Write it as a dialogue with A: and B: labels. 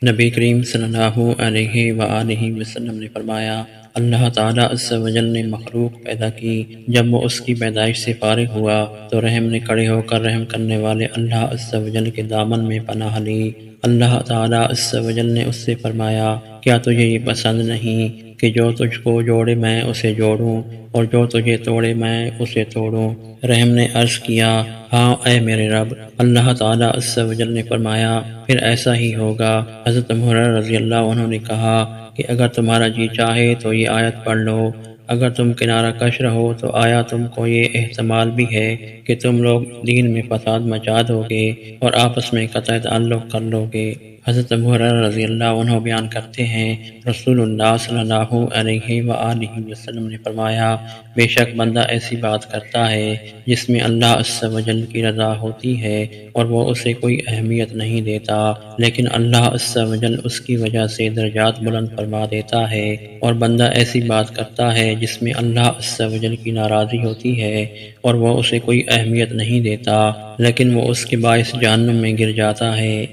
A: نبی کریم صلی اللہ علیہ وآلہ وسلم نے فرمایا، اللہ تعالیٰ عز و جل نے مخلوق پیدا کی، جب وہ اس کی پیدائش سے فارغ ہوا تو رحم نے کھڑے ہو کر رحم کرنے والے اللہ عز و جل کے دامن میں پناہ لی۔ اللہ تعالیٰ عز و جل نے اس سے فرمایا، کیا تجھے یہ پسند نہیں کہ جو تجھ کو جوڑے میں اسے جوڑوں اور جو تجھے توڑے میں اسے توڑوں؟ رحم نے عرض کیا، ہاں اے میرے رب۔ اللہ تعالیٰ عز و جل نے فرمایا، پھر ایسا ہی ہوگا۔ حضرت ابو ہریرہ رضی اللہ عنہ نے کہا کہ اگر تمہارا جی چاہے تو یہ آیت پڑھ لو، اگر تم کنارہ کش رہو تو آیا تم کو یہ احتمال بھی ہے کہ تم لوگ دین میں فساد مچا دو گے اور آپس میں قطع تعلق کر لو گے۔ حضرت ابو ہریرہ رضی اللہ عنہ بیان کرتے ہیں، رسول اللہ صلی اللہ علیہ وآلہ وسلم نے فرمایا، بے شک بندہ ایسی بات کرتا ہے جس میں اللہ عز و جل کی رضا ہوتی ہے اور وہ اسے کوئی اہمیت نہیں دیتا، لیکن اللہ عز و جل اس کی وجہ سے درجات بلند فرما دیتا ہے، اور بندہ ایسی بات کرتا ہے جس میں اللہ عز و جل کی ناراضی ہوتی ہے اور وہ اسے کوئی اہمیت نہیں دیتا، لیکن وہ اس کے باعث جہنم میں گر جاتا ہے۔